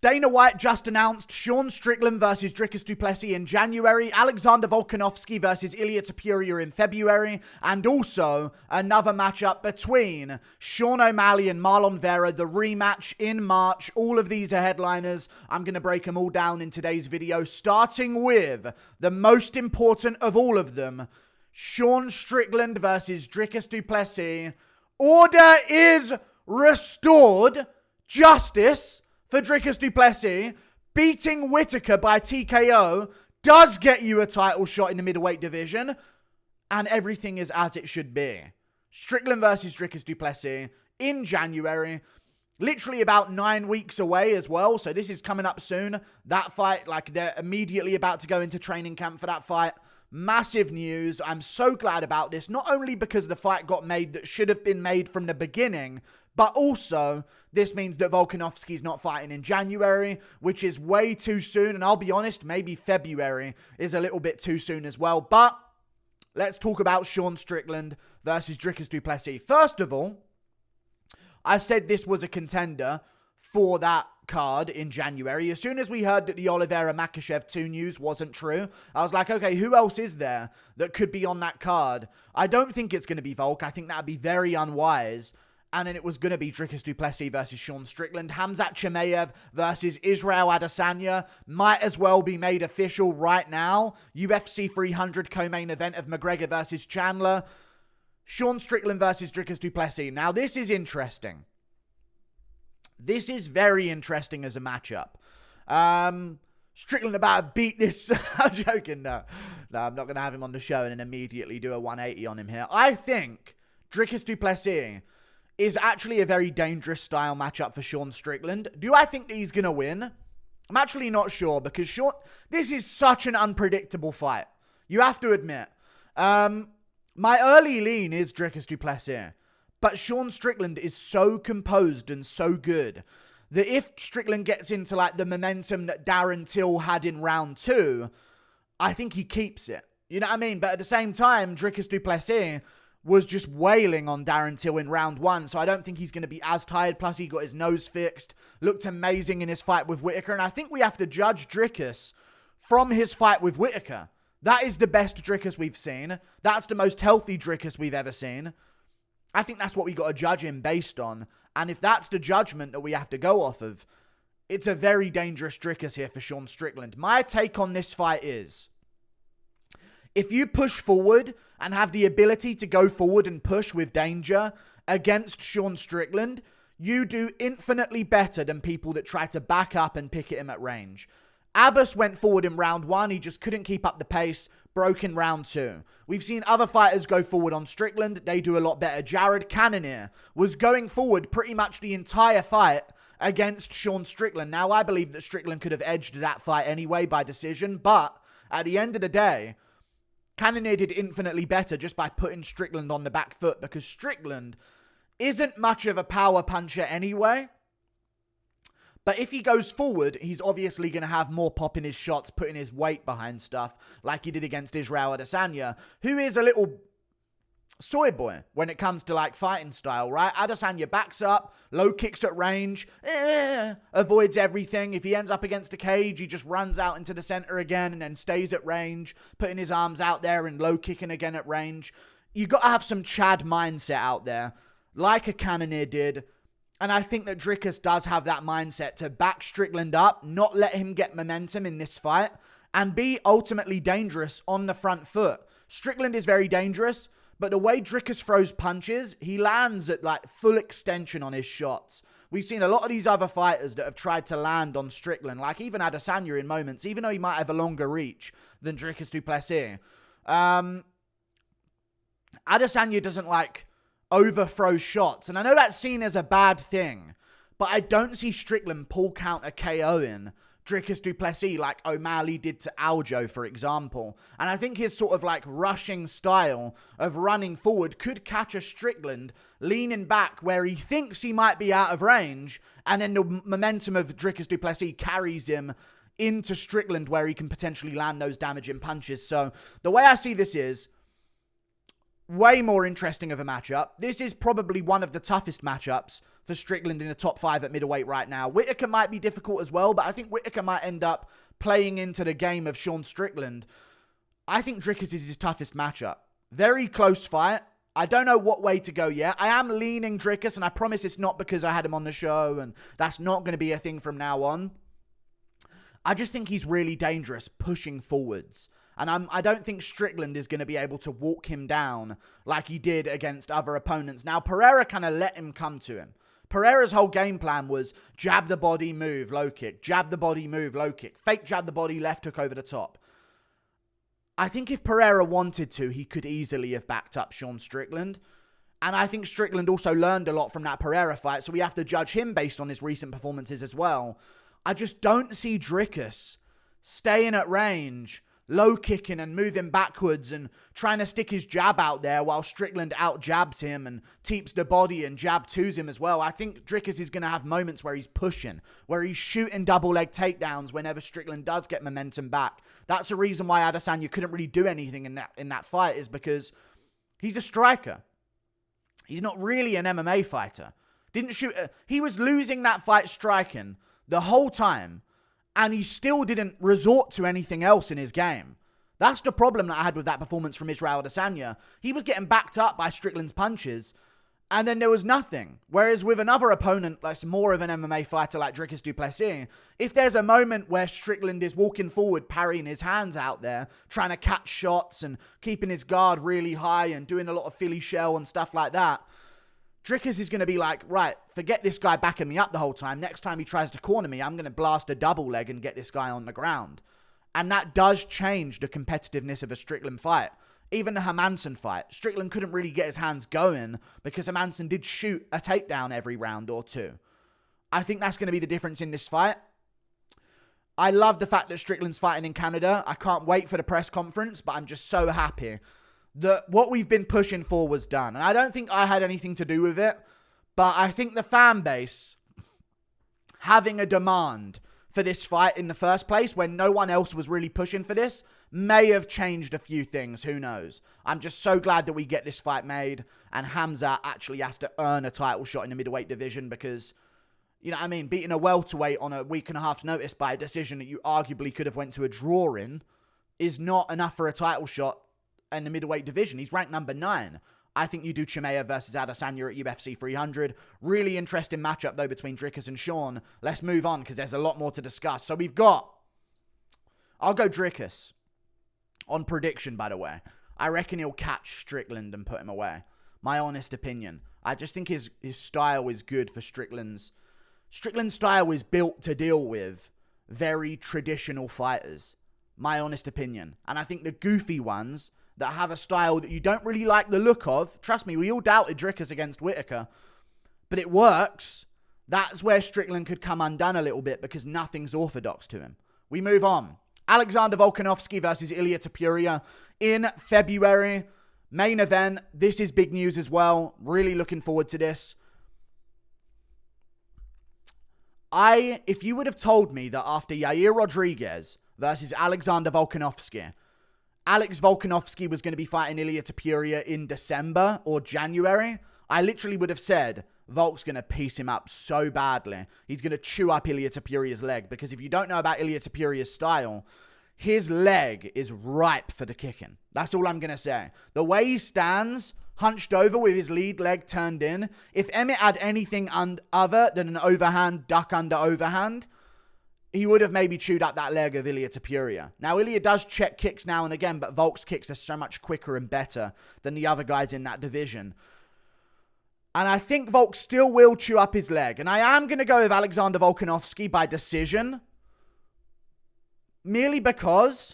Dana White just announced Sean Strickland versus Dricus Du Plessis in January, Alexander Volkanovski versus Ilia Topuria in February, and also another matchup between Sean O'Malley and Marlon Vera, the rematch in March. All of these are headliners. I'm going to break them all down in today's video, starting with the most important of all of them, Sean Strickland versus Dricus Du Plessis. Order is restored. Justice for Dricus Du Plessis. Beating Whittaker by TKO does get you a title shot in the middleweight division. And everything is as it should be. Strickland versus Dricus Du Plessis in January. Literally about 9 weeks away as well. So this is coming up soon. That fight, like, they're immediately about to go into training camp for that fight. Massive news. I'm so glad about this. Not only because the fight got made that should have been made from the beginning, but also, this means that Volkanovski's not fighting in January, which is way too soon. And I'll be honest, maybe February is a little bit too soon as well. But let's talk about Sean Strickland versus Dricus Du Plessis. First of all, I said this was a contender for that card in January. As soon as we heard that the Oliveira Makhachev 2 news wasn't true, I was like, okay, who else is there that could be on that card? I don't think it's going to be Volk. I think that would be very unwise. And then it was going to be Dricus Du Plessis versus Sean Strickland. Hamzat Chimaev versus Israel Adesanya might as well be made official right now. UFC 300 co-main event of McGregor versus Chandler. Sean Strickland versus Dricus Du Plessis. Now, this is interesting. This is very interesting as a matchup. Strickland about to beat this. I'm joking. No, I'm not going to have him on the show and then immediately do a 180 on him here. I think Dricus Du Plessis is actually a very dangerous style matchup for Sean Strickland. Do I think that he's going to win? I'm actually not sure because this is such an unpredictable fight. You have to admit. My early lean is Dricus Du Plessis. But Sean Strickland is so composed and so good that if Strickland gets into like the momentum that Darren Till had in round 2, I think he keeps it. You know what I mean? But at the same time, Dricus Du Plessis was just wailing on Darren Till in round 1, so I don't think he's going to be as tired. Plus, he got his nose fixed. Looked amazing in his fight with Whittaker. And I think we have to judge Dricus from his fight with Whittaker. That is the best Dricus we've seen. That's the most healthy Dricus we've ever seen. I think that's what we got to judge him based on. And if that's the judgment that we have to go off of, it's a very dangerous Dricus here for Sean Strickland. My take on this fight is, if you push forward and have the ability to go forward and push with danger against Sean Strickland, you do infinitely better than people that try to back up and pick at him at range. Abbas went forward in round 1. He just couldn't keep up the pace. Broke in round 2. We've seen other fighters go forward on Strickland. They do a lot better. Jared Cannonier was going forward pretty much the entire fight against Sean Strickland. Now, I believe that Strickland could have edged that fight anyway by decision. But at the end of the day, Cannonier did infinitely better just by putting Strickland on the back foot, because Strickland isn't much of a power puncher anyway. But if he goes forward, he's obviously going to have more pop in his shots, putting his weight behind stuff like he did against Israel Adesanya, who is a little soy boy when it comes to like fighting style, right? Adesanya backs up, low kicks at range, avoids everything. If he ends up against a cage, he just runs out into the center again and then stays at range, putting his arms out there and low kicking again at range. You got to have some Chad mindset out there, like a Cannonier did. And I think that Dricus does have that mindset to back Strickland up, not let him get momentum in this fight, and be ultimately dangerous on the front foot. Strickland is very dangerous, but the way Dricus throws punches, he lands at like full extension on his shots. We've seen a lot of these other fighters that have tried to land on Strickland, like even Adesanya in moments, even though he might have a longer reach than Dricus Du Plessis. Adesanya doesn't like overthrow shots. And I know that's seen as a bad thing, but I don't see Strickland pull count a KO in Dricus Du Plessis like O'Malley did to Aljo, for example. And I think his sort of like rushing style of running forward could catch a Strickland leaning back where he thinks he might be out of range, and then the momentum of Dricus Du Plessis carries him into Strickland where he can potentially land those damaging punches. So the way I see this is way more interesting of a matchup. This is probably one of the toughest matchups for Strickland in the top 5 at middleweight right now. Whittaker might be difficult as well, but I think Whittaker might end up playing into the game of Sean Strickland. I think Dricus is his toughest matchup. Very close fight. I don't know what way to go yet. I am leaning Dricus, and I promise it's not because I had him on the show, and that's not going to be a thing from now on. I just think he's really dangerous pushing forwards. And I don't think Strickland is going to be able to walk him down like he did against other opponents. Now, Pereira kind of let him come to him. Pereira's whole game plan was jab the body, move, low kick. Jab the body, move, low kick. Fake jab the body, left hook over the top. I think if Pereira wanted to, he could easily have backed up Sean Strickland. And I think Strickland also learned a lot from that Pereira fight, so we have to judge him based on his recent performances as well. I just don't see Dricus staying at range, low kicking and moving backwards and trying to stick his jab out there while Strickland out jabs him and teeps the body and jab twos him as well. I think Dricus is going to have moments where he's pushing, where he's shooting double leg takedowns whenever Strickland does get momentum back. That's the reason why Adesanya couldn't really do anything in that fight, is because he's a striker. He's not really an MMA fighter. He was losing that fight striking the whole time, and he still didn't resort to anything else in his game. That's the problem that I had with that performance from Israel Adesanya. He was getting backed up by Strickland's punches, and then there was nothing. Whereas with another opponent, like more of an MMA fighter like Dricus Du Plessis, if there's a moment where Strickland is walking forward, parrying his hands out there, trying to catch shots and keeping his guard really high and doing a lot of Philly shell and stuff like that, Dricus is going to be like, right, forget this guy backing me up the whole time. Next time he tries to corner me, I'm going to blast a double leg and get this guy on the ground. And that does change the competitiveness of a Strickland fight. Even the Hermansson fight, Strickland couldn't really get his hands going because Hermansson did shoot a takedown every round or two. I think that's going to be the difference in this fight. I love the fact that Strickland's fighting in Canada. I can't wait for the press conference, but I'm just so happy that what we've been pushing for was done. And I don't think I had anything to do with it, but I think the fan base having a demand for this fight in the first place when no one else was really pushing for this may have changed a few things. Who knows? I'm just so glad that we get this fight made and Hamza actually has to earn a title shot in the middleweight division because, you know what I mean, beating a welterweight on a week and a half's notice by a decision that you arguably could have went to a draw in is not enough for a title shot in the middleweight division. He's ranked number 9. I think you do Chimaev versus Adesanya at UFC 300. Really interesting matchup, though, between Dricus and Sean. Let's move on, because there's a lot more to discuss. So we've got... I'll go Dricus. On prediction, by the way. I reckon he'll catch Strickland and put him away. My honest opinion. I just think his style is good for Strickland's... Strickland's style is built to deal with very traditional fighters. My honest opinion. And I think the goofy ones that have a style that you don't really like the look of. Trust me, we all doubted Dricus against Whittaker. But it works. That's where Strickland could come undone a little bit because nothing's orthodox to him. We move on. Alexander Volkanovski versus Ilia Topuria in February. Main event. This is big news as well. Really looking forward to this. If you would have told me that after Yair Rodriguez versus Alexander Volkanovski, Alex Volkanovski was going to be fighting Ilia Topuria in December or January, I literally would have said, Volk's going to piece him up so badly. He's going to chew up Ilia Topuria's leg. Because if you don't know about Ilia Topuria's style, his leg is ripe for the kicking. That's all I'm going to say. The way he stands, hunched over with his lead leg turned in, if Emmett had anything other than an overhand, duck under overhand, he would have maybe chewed up that leg of Ilia Topuria. Now, Ilia does check kicks now and again, but Volk's kicks are so much quicker and better than the other guys in that division. And I think Volk still will chew up his leg. And I am going to go with Alexander Volkanovski by decision. Merely because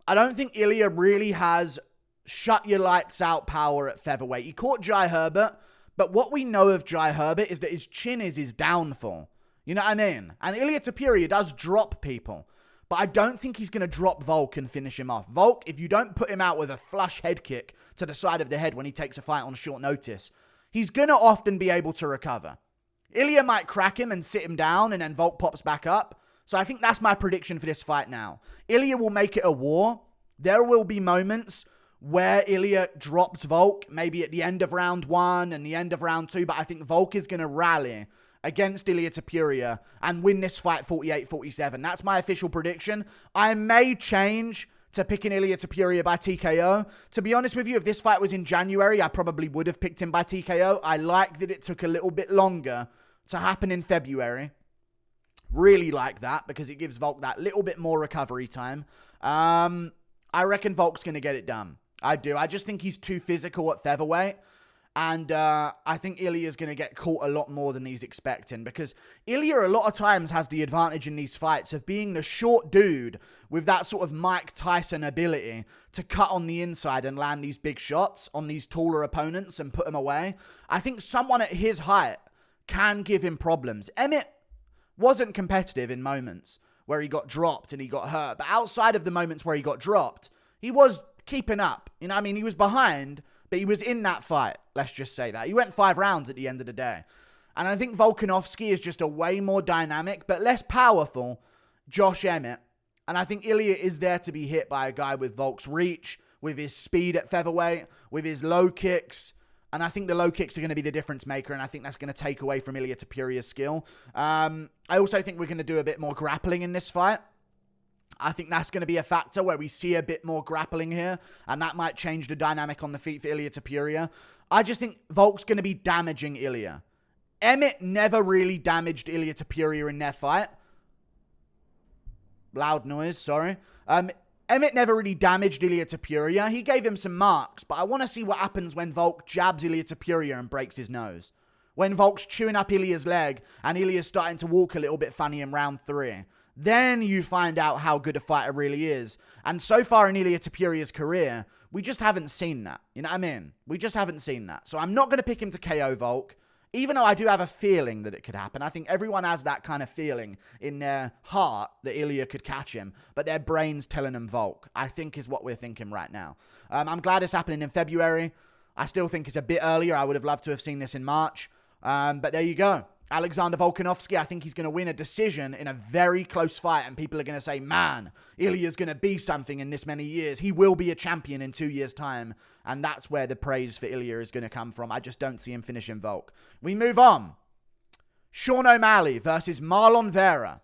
I don't think Ilia really has shut your lights out power at featherweight. He caught Jai Herbert, but what we know of Jai Herbert is that his chin is his downfall. You know what I mean? And Ilia Topuria does drop people. But I don't think he's going to drop Volk and finish him off. Volk, if you don't put him out with a flush head kick to the side of the head when he takes a fight on short notice, he's going to often be able to recover. Ilia might crack him and sit him down, and then Volk pops back up. So I think that's my prediction for this fight now. Ilia will make it a war. There will be moments where Ilia drops Volk, maybe at the end of round 1 and the end of round 2, but I think Volk is going to rally against Ilia Topuria and win this fight 48-47. That's my official prediction. I may change to picking Ilia Topuria by TKO. To be honest with you, if this fight was in January, I probably would have picked him by TKO. I like that it took a little bit longer to happen in February. Really like that because it gives Volk that little bit more recovery time. I reckon Volk's going to get it done. I do. I just think he's too physical at featherweight. And I think Ilia's going to get caught a lot more than he's expecting. Because Ilia a lot of times has the advantage in these fights of being the short dude with that sort of Mike Tyson ability to cut on the inside and land these big shots on these taller opponents and put them away. I think someone at his height can give him problems. Emmett wasn't competitive in moments where he got dropped and he got hurt. But outside of the moments where he got dropped, he was keeping up. You know what I mean? He was behind, but he was in that fight. Let's just say that. He went 5 rounds at the end of the day. And I think Volkanovski is just a way more dynamic, but less powerful Josh Emmett. And I think Ilia is there to be hit by a guy with Volk's reach, with his speed at featherweight, with his low kicks. And I think the low kicks are going to be the difference maker, and I think that's going to take away from Ilia Topuria's skill. I also think we're going to do a bit more grappling in this fight. I think that's going to be a factor where we see a bit more grappling here, and that might change the dynamic on the feet for Ilia Topuria. I just think Volk's going to be damaging Ilia. Emmett never really damaged Ilia Topuria in their fight. Loud noise, sorry. Emmett never really damaged Ilia Topuria. He gave him some marks, but I want to see what happens when Volk jabs Ilia Topuria and breaks his nose. When Volk's chewing up Ilia's leg and Ilia's starting to walk a little bit funny in round 3. Then you find out how good a fighter really is. And so far in Ilia Topuria's career, we just haven't seen that. You know what I mean? We just haven't seen that. So I'm not going to pick him to KO Volk, even though I do have a feeling that it could happen. I think everyone has that kind of feeling in their heart that Ilia could catch him, but their brain's telling them Volk, I think is what we're thinking right now. I'm glad it's happening in February. I still think it's a bit earlier. I would have loved to have seen this in March. But there you go. Alexander Volkanovski, I think he's going to win a decision in a very close fight, and people are going to say, man, Ilia's going to be something in this many years. He will be a champion in 2 years' time, and that's where the praise for Ilia is going to come from. I just don't see him finishing Volk. We move on. Sean O'Malley versus Marlon Vera.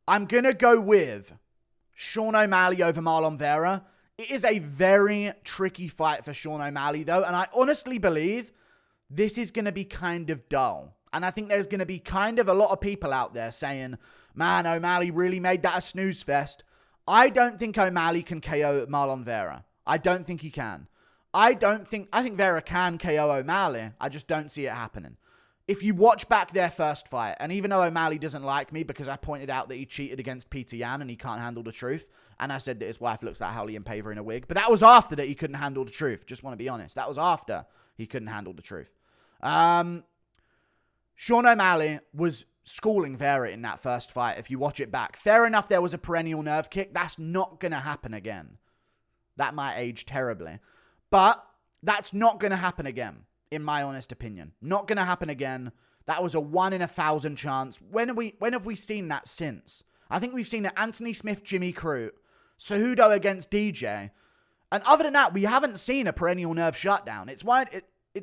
I'm going to go with Sean O'Malley over Marlon Vera. It is a very tricky fight for Sean O'Malley, though, and I honestly believe this is going to be kind of dull. And I think there's going to be kind of a lot of people out there saying, man, O'Malley really made that a snooze fest. I don't think O'Malley can KO Marlon Vera. I don't think he can. I think Vera can KO O'Malley. I just don't see it happening. If you watch back their first fight, and even though O'Malley doesn't like me because I pointed out that he cheated against Peter Yan and he can't handle the truth, and I said that his wife looks like Howley Paver in a wig, but that was after that he couldn't handle the truth. Just want to be honest. That was after he couldn't handle the truth. Sean O'Malley was schooling Vera in that first fight. If you watch it back, fair enough, there was a perennial nerve kick. That's not going to happen again. That might age terribly, but that's not going to happen again, in my honest opinion. Not going to happen again. That was a 1 in 1,000 chance. When have we seen that since? I think we've seen it Anthony Smith, Jimmy Crute, Cejudo against DJ. And other than that, we haven't seen a perennial nerve shutdown. It's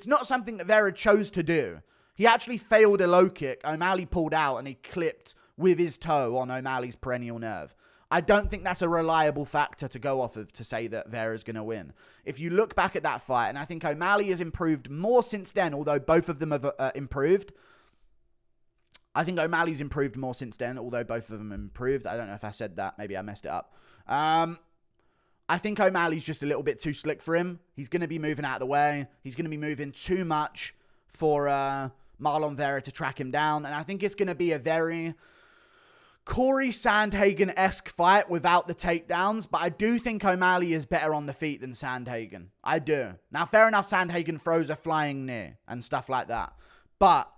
not something that Vera chose to do. He actually failed a low kick. O'Malley pulled out and he clipped with his toe on O'Malley's perennial nerve. I don't think that's a reliable factor to go off of to say that Vera's going to win. If you look back at that fight, and I think O'Malley has improved more since then, although both of them have improved. I think O'Malley's improved more since then, although both of them improved. I don't know if I said that. Maybe I messed it up. I think O'Malley's just a little bit too slick for him. He's going to be moving out of the way. He's going to be moving too much for Marlon Vera to track him down. And I think it's going to be a very Corey Sandhagen-esque fight without the takedowns. But I do think O'Malley is better on the feet than Sandhagen. I do. Now, fair enough, Sandhagen throws a flying knee and stuff like that. But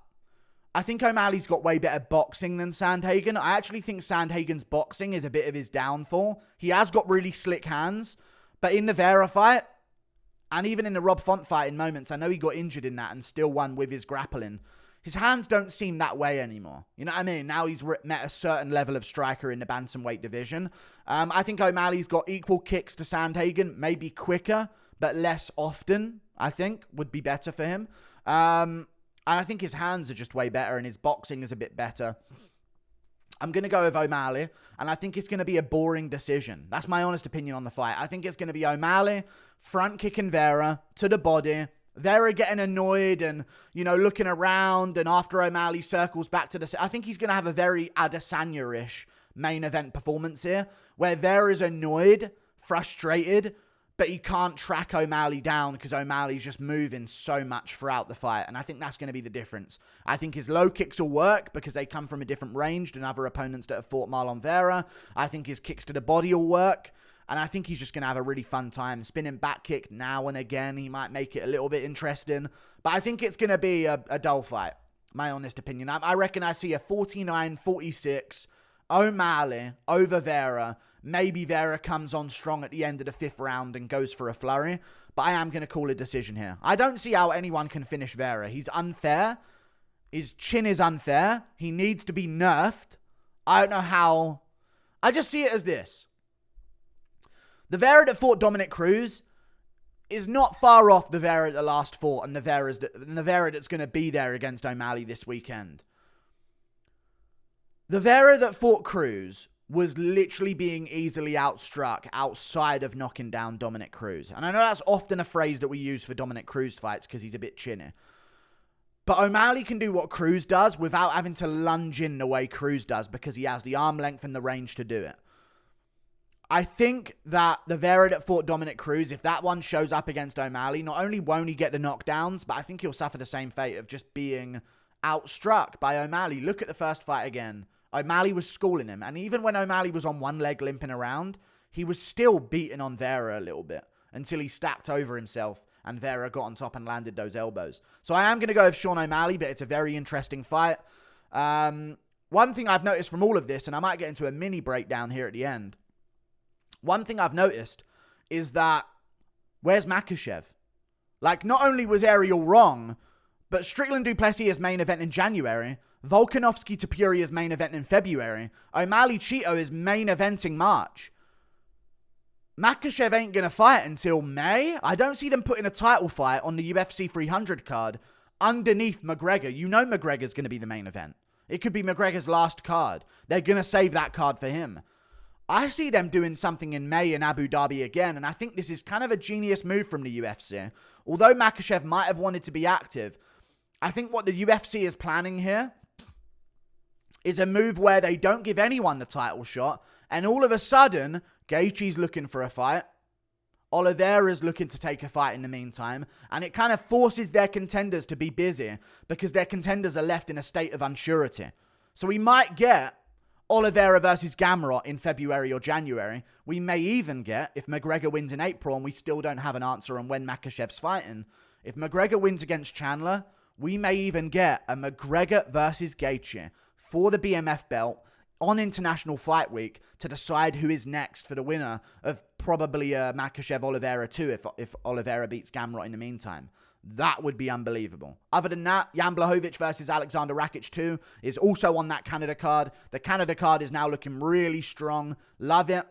I think O'Malley's got way better boxing than Sandhagen. I actually think Sandhagen's boxing is a bit of his downfall. He has got really slick hands. But in the Vera fight, and even in the Rob Font fight in moments, I know he got injured in that and still won with his grappling. his hands don't seem that way anymore. You know what I mean? Now he's met a certain level of striker in the bantamweight division. I think O'Malley's got equal kicks to Sandhagen, maybe quicker, but less often, I think, would be better for him. And I think his hands are just way better and his boxing is a bit better. I'm going to go with O'Malley, and I think it's going to be a boring decision. That's my honest opinion on the fight. I think it's going to be O'Malley front kicking Vera to the body, Vera getting annoyed and, you know, looking around, and after O'Malley circles back to the... I think he's going to have a very Adesanya-ish main event performance here, where Vera's annoyed, frustrated, but he can't track O'Malley down because O'Malley's just moving so much throughout the fight. And I think that's going to be the difference. I think his low kicks will work because they come from a different range than other opponents that have fought Marlon Vera. I think his kicks to the body will work. And I think he's just going to have a really fun time. Spinning back kick now and again. He might make it a little bit interesting. But I think it's going to be a dull fight. My honest opinion. I reckon I see a 49-46 O'Malley over Vera. Maybe Vera comes on strong at the end of the 5th round and goes for a flurry. But I am going to call a decision here. I don't see how anyone can finish Vera. He's unfair. His chin is unfair. He needs to be nerfed. I don't know how. I just see it as this. The Vera that fought Dominic Cruz is not far off the Vera that last fought and the Vera that's going to be there against O'Malley this weekend. The Vera that fought Cruz was literally being easily outstruck outside of knocking down Dominic Cruz. And I know that's often a phrase that we use for Dominic Cruz fights because he's a bit chinny. But O'Malley can do what Cruz does without having to lunge in the way Cruz does because he has the arm length and the range to do it. I think that the Vera that fought Dominic Cruz, if that one shows up against O'Malley, not only won't he get the knockdowns, but I think he'll suffer the same fate of just being outstruck by O'Malley. Look at the first fight again. O'Malley was schooling him. And even when O'Malley was on one leg limping around, he was still beating on Vera a little bit until he stacked over himself and Vera got on top and landed those elbows. So I am going to go with Sean O'Malley, but it's a very interesting fight. One thing I've noticed from all of this, and I might get into a mini breakdown here at the end. One thing I've noticed is that, where's Makhachev? Like, not only was Ariel wrong, but Strickland Du Plessis' main event in January, Volkanovski Topuria's main event in February, O'Malley Cheeto is main eventing March. Makhachev ain't going to fight until May. I don't see them putting a title fight on the UFC 300 card underneath McGregor. You know McGregor's going to be the main event. It could be McGregor's last card. They're going to save that card for him. I see them doing something in May in Abu Dhabi again, and I think this is kind of a genius move from the UFC. Although Makhachev might have wanted to be active, I think what the UFC is planning here is a move where they don't give anyone the title shot, and all of a sudden, Gaethje's looking for a fight, Oliveira's looking to take a fight in the meantime, and it kind of forces their contenders to be busy because their contenders are left in a state of unsurety. So we might get Oliveira versus Gamrot in February or January. We may even get, if McGregor wins in April and we still don't have an answer on when Makhachev's fighting, if McGregor wins against Chandler, we may even get a McGregor versus Gaethje for the BMF belt on International Fight Week to decide who is next for the winner of probably Makhachev-Oliveira 2 if Oliveira beats Gamrot in the meantime. That would be unbelievable. Other than that, Jan Blachowicz versus Alexander Rakic 2 is also on that Canada card. The Canada card is now looking really strong. Love it.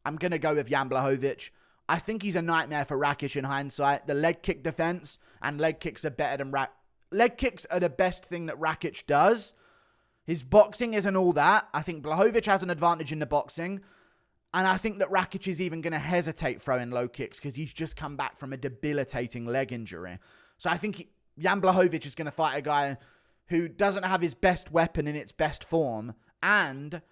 I'm going to go with Jan Blachowicz. I think he's a nightmare for Rakic in hindsight. The leg kick defense and leg kicks are better than leg kicks are the best thing that Rakic does. His boxing isn't all that. I think Blachowicz has an advantage in the boxing. And I think that Rakic is even going to hesitate throwing low kicks because he's just come back from a debilitating leg injury. So I think Jan Blachowicz is going to fight a guy who doesn't have his best weapon in its best form. And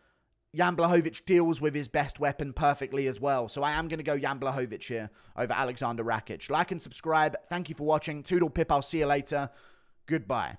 Jan Blachowicz deals with his best weapon perfectly as well. So I am going to go Jan Blachowicz here over Alexander Rakic. Like and subscribe. Thank you for watching. Toodle pip. I'll see you later. Goodbye.